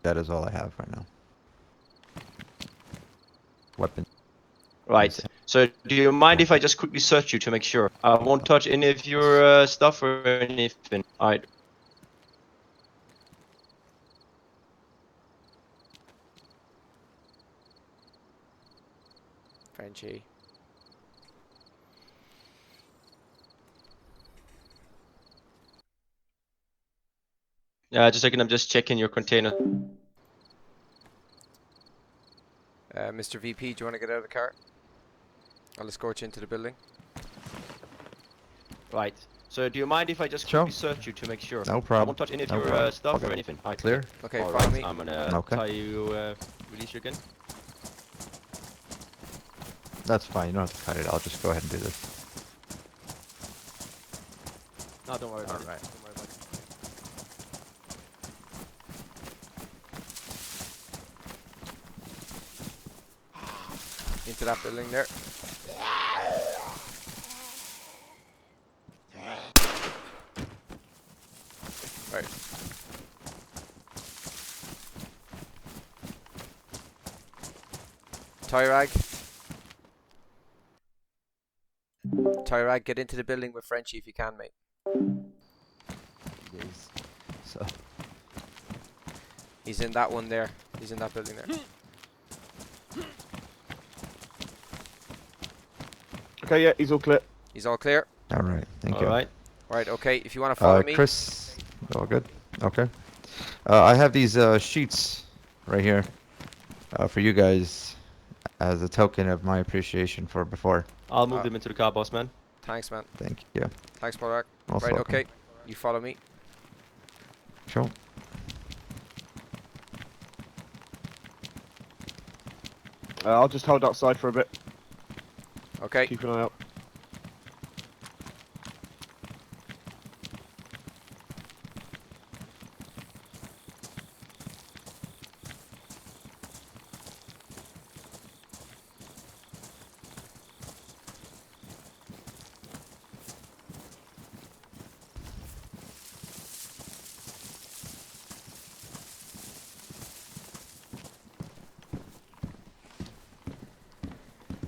that is all I have right now. Weapons. Right. So do you mind if I just quickly search you to make sure? I won't touch any of your stuff or anything. Alright. Frenchie. Just a second, I'm just checking your container. Mr. VP, do you want to get out of the car? I'll escort you into the building. Right. So do you mind if I just Sure. quickly search you to make sure? No I problem. won't touch any of No your problem. stuff Okay. or anything. Alright, Clear? Okay, All follow right, me. I'm gonna Okay. tie you, release you again. That's fine. You don't have to cut it. I'll just go ahead and do this. No, don't worry about Alright. it. Don't worry about it. Into that building there. Right. Tyrag. Tyrag, get into the building with Frenchie if you can, mate. Yes. So, He's in that one there. He's in that building there. Okay, yeah, he's all clear. He's all clear. all right. Thank you. Alright. Right, okay. If you want to follow me. Chris, all good? Okay. I have these sheets right here for you guys as a token of my appreciation for before. I'll move them into the car, boss man. Thanks, man. Thank you. Thanks, Tyrag. Most Right, welcome. okay. You follow me. Sure. I'll just hold outside for a bit. Okay. Keep an eye out.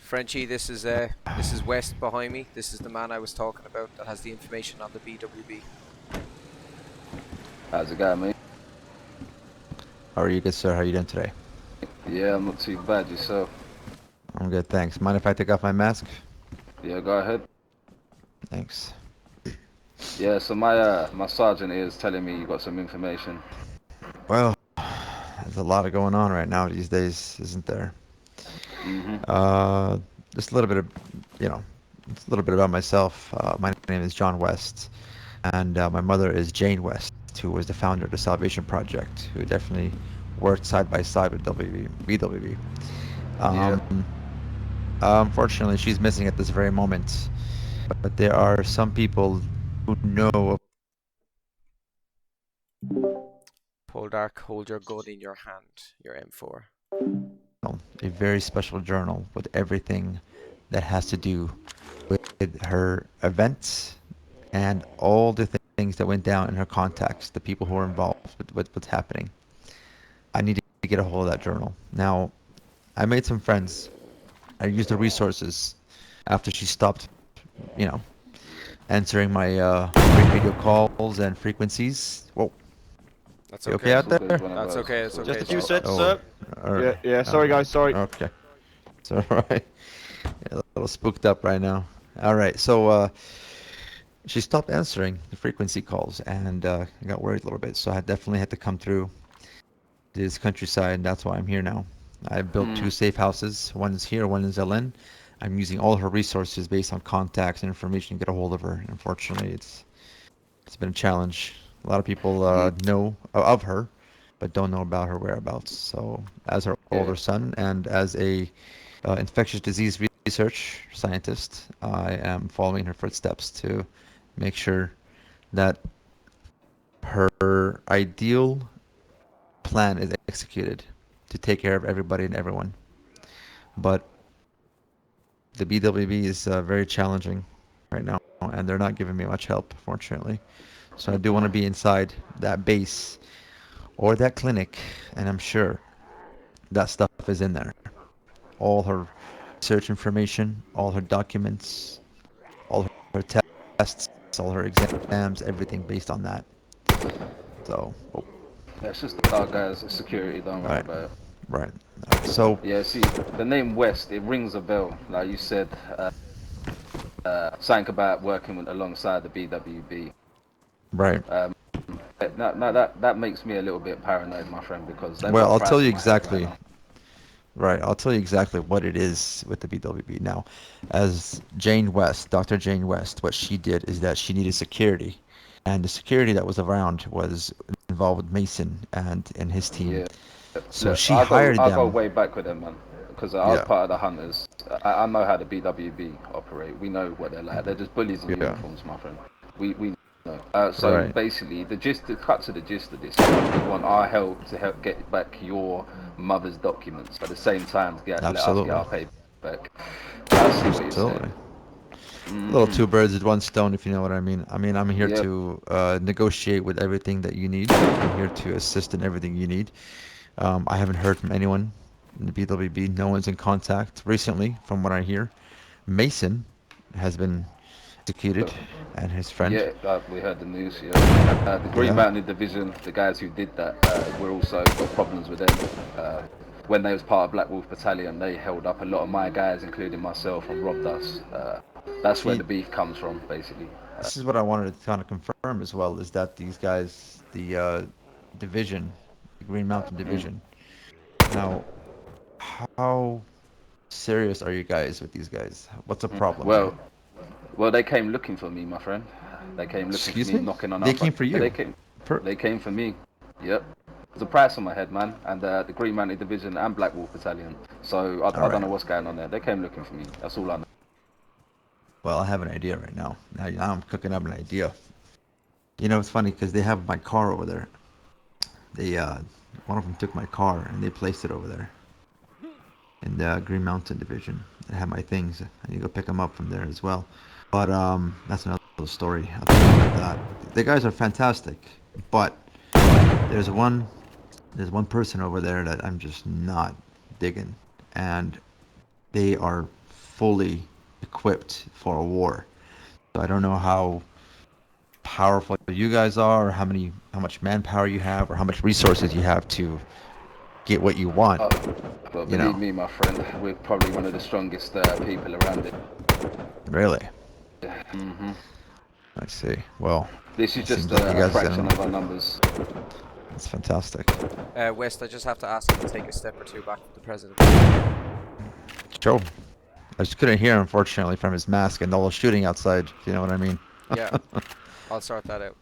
Frenchie, this is West behind me. This is the man I was talking about that has the information on the BWB. How's it going, mate? How are you good, sir? How are you doing today? Yeah, I'm not too bad. Yourself? I'm good, thanks. Mind if I take off my mask? Yeah, go ahead. Thanks. Yeah, so my sergeant is telling me you got some information. Well, there's a lot going on right now these days, isn't there? Mm-hmm. Just a little bit of, just a little bit about myself. My name is John West, and my mother is Jane West, who was the founder of the Salvation Project, who definitely worked side by side with BWB. Yeah. Unfortunately, she's missing at this very moment, but there are some people who know Poldark, hold your gun in your hand. Your M4. a very special journal with everything that has to do with her events and all the things that went down in her contacts, the people who were involved with what's happening. I need to get a hold of that journal. Now, I made some friends. I used the resources after she stopped, you know, answering my radio calls and frequencies. Whoa, That's you okay. okay out there? That's okay. It's okay. Just a It's few okay. sets, Oh, sir. all right. Yeah, sorry guys, sorry. Okay. It's all right. Yeah, a little spooked up right now. All right, so she stopped answering the frequency calls, and I got worried a little bit. So I definitely had to come through this countryside, and that's why I'm here now. I've built two safe houses. One is here, one is Ellen. I'm using all her resources based on contacts and information to get a hold of her. Unfortunately, it's been a challenge. A lot of people know of her, but don't know about her whereabouts. So, as her older son and as a infectious disease research scientist, I am following her footsteps to make sure that her ideal plan is executed to take care of everybody and everyone. But the BWB is very challenging right now, and they're not giving me much help, fortunately. So I do want to be inside that base or that clinic, and I'm sure that stuff is in there. All her search information, all her documents, all her tests, all her exams, everything based on that. So, oh, Yeah, it's just our guys, it's security. Don't worry right, about it. right. So, Yeah, see, the name West, it rings a bell. Like you said, something about working alongside the BWB. right. Now that makes me a little bit paranoid, my friend, because they've Well, got a I'll tell price you on my head right exactly. now. Right, I'll tell you exactly what it is with the BWB. Now, as Jane West, Dr. Jane West, what she did is that she needed security, and the security that was around was involved with Mason and his team. Yeah. So Look, she hired I'll go them. way back with them, man, because I was Yeah, part of the hunters. I know how the BWB operate. We know what they're like. They're just bullies in yeah, uniforms, my friend. We know. So right. basically, the cut to the gist of this, you want our help to help get back your mother's documents. At the same time, let us get Absolutely, our pay back. I see what you're saying. absolutely. A little two birds with one stone, if you know what I mean. I mean, I'm here Yep. to negotiate with everything that you need. I'm here to assist in everything you need. I haven't heard from anyone in the BWB. No one's in contact recently, from what I hear. Mason has been executed, and his friend. Yeah, we heard the news. Yeah, the Green Yeah. Mountain Division, the guys who did that, we're also got problems with them. When they was part of Black Wolf Battalion, they held up a lot of my guys, including myself, and robbed us. That's where See, the beef comes from, basically. this is what I wanted to kind of confirm as well, is that these guys, the division, the Green Mountain Mm. Division. Now, how serious are you guys with these guys? What's the problem here? Well, well, they came looking for me, my friend. They came looking for Excuse me, me? knocking on They our came front. for Yeah, you. Per they came for me. Yep. There's a price on my head, man, and the Green Mountain Division and Black Wolf Battalion. So All I don't right. know what's going on there. They came looking for me. That's all I know. Well, I have an idea right now. Now I'm cooking up an idea. You know, it's funny because they have my car over there. They one of them took my car and they placed it over there in the Green Mountain Division. I have my things. I need to go pick them up from there as well. But that's another story. I'll tell you about that. The guys are fantastic, but there's one there's one person over there that I'm just not digging, and they are fully equipped for a war. So I don't know how powerful you guys are, or how much manpower you have, or how much resources you have to get what you want. But You believe know, me, my friend, we're probably one of the strongest people around it. really. hmm I see. Well, This is it just seems like you a guys fraction are. of our numbers. That's fantastic. West, I just have to ask you to take a step or two back from the president. Joe, I just couldn't hear, unfortunately, from his mask and all the shooting outside. If you know what I mean. Yeah, I'll sort that out.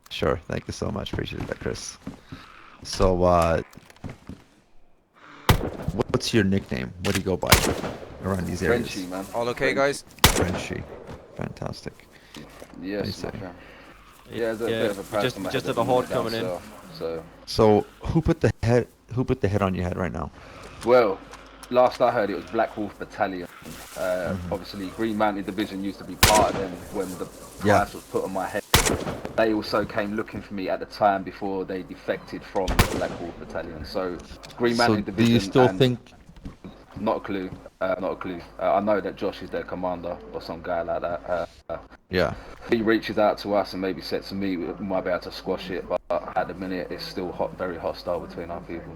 Sure. Thank you so much. Appreciate that, Chris. So, what's your nickname? What do you go by around these Frenchie, areas? man. All okay, Frenchie. guys? Frenchie. Fantastic. I Yes, my say. friend. Yeah, there's a bit of a price on my Just head had at the a horde minute down coming in. south. So, So, who put the head on your head right now? well, last I heard it was Black Wolf Battalion. Mm-hmm. Obviously, Green Mountain Division used to be part of them when the Yeah. price was put on my head. They also came looking for me at the time before they defected from the Black Wolf Battalion. So, Green So, Mountain do you Division still and think? not a clue. Not a clue. I know that Josh is their commander or some guy like that. Yeah. He reaches out to us and maybe said to me we might be able to squash it, but at the minute it's still very hostile between our people.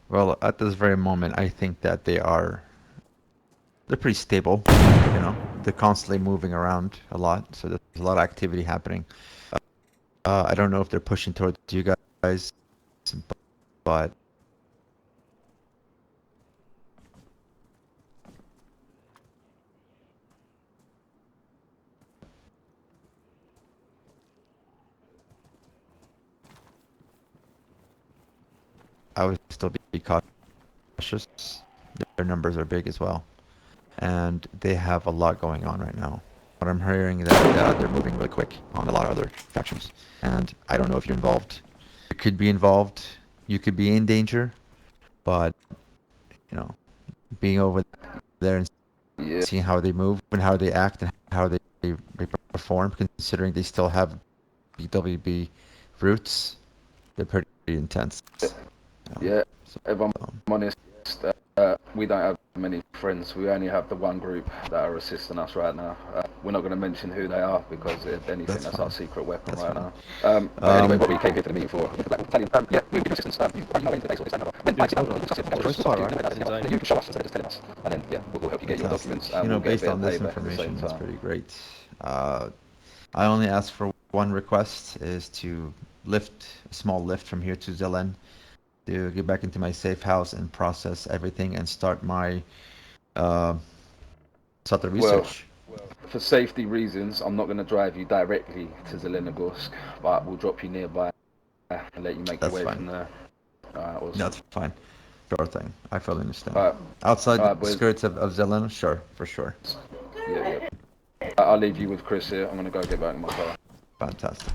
Well, at this very moment, I think that they're pretty stable. You know, they're constantly moving around a lot, so there's a lot of activity happening. I don't know if they're pushing towards you guys, but I would still be cautious. Their numbers are big as well, and they have a lot going on right now. But I'm hearing that they're moving really quick on a lot of other factions, and I don't know if you're involved. You could be involved. You could be in danger, but you know, being over there and Yeah, seeing how they move and how they act and how they perform, considering they still have BWB roots, they're pretty intense. Yeah, So, if I'm honest, we don't have many friends. We only have the one group that are assisting us right now. We're not going to mention who they are because if anything, that's our secret weapon right now. But anyway, what we came here to the meeting for, the Black Battalion, yeah, we'll give assistance. You know into the base or this and that. When you can show us instead of just telling us. And then, yeah, we'll help you get your documents. you And know, we'll get a based bit on of this payback at the same information, it's time. pretty great. I only ask for one request, is to lift a small lift from here to Zelen, to get back into my safe house and process everything and start my start the Well, research. for safety reasons, I'm not going to drive you directly to Zelenogorsk, but we'll drop you nearby and let you make your That's way fine. from there. Awesome. That's fine. Sure thing. I fully understand. Alright, Outside the boys. skirts of Zelen, sure, for sure. Yeah. I'll leave you with Chris here. I'm going to go get back in my car. Fantastic.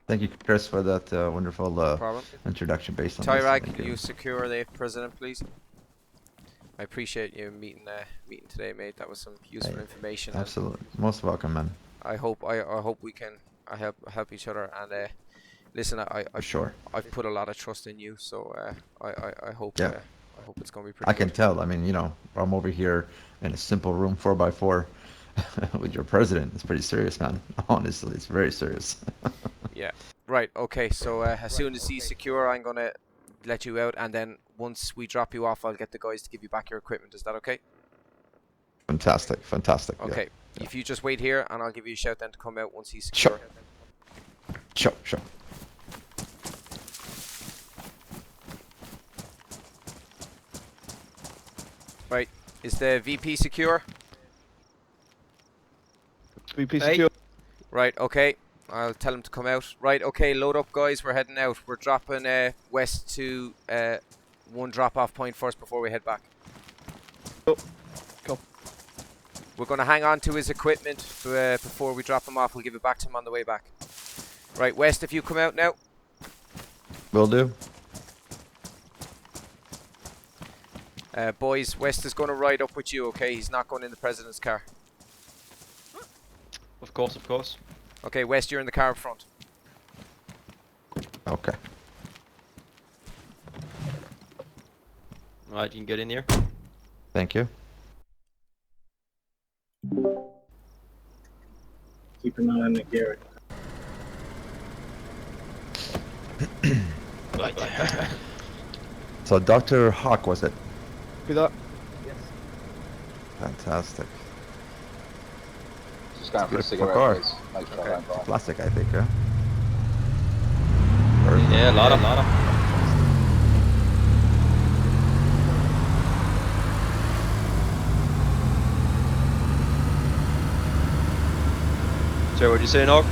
Thank you, Chris, for that wonderful No problem. introduction based on this. Tyrag, Thank can you secure the president, please? I appreciate you meeting today, mate. That was some useful Hey, information. And Absolutely. Most welcome, man. I hope we can help each other. And listen, For sure. I've put a lot of trust in you, so I hope Yeah. I hope it's gonna be pretty I can good. tell. I mean, you know, I'm over here in a simple room 4x4 with your president. It's pretty serious, man. Honestly, it's very serious. Yeah. Right. Okay. So as soon as he's secure, I'm gonna let you out, and then once we drop you off, I'll get the guys to give you back your equipment. Is that okay? Fantastic. Fantastic. Yeah. Okay. If you just wait here, and I'll give you a shout then to come out once he's secure. Sure. Sure. Right. Is the VP secure? VP secure. Right. Okay. I'll tell him to come out. Right. Okay. Load up, guys. We're heading out. We're dropping west to one drop-off point first before we head back. Go. We're going to hang on to his equipment before we drop him off. We'll give it back to him on the way back. Right, West, if you come out now. Will do. Boys, West is going to ride up with you, okay? He's not going in the president's car. Of course, of course. Okay, West, you're in the car up front. Okay. Alright, you can get in here. Thank you. Keep an eye on the Garrett. Right. So Dr. Hawk, was it? Copy that. Fantastic. Just going for a Beautiful cigarette, car. please. Make sure I Okay. don't drive. Classic, I think, huh? Yeah, a lot of. So what you saying, Hawk?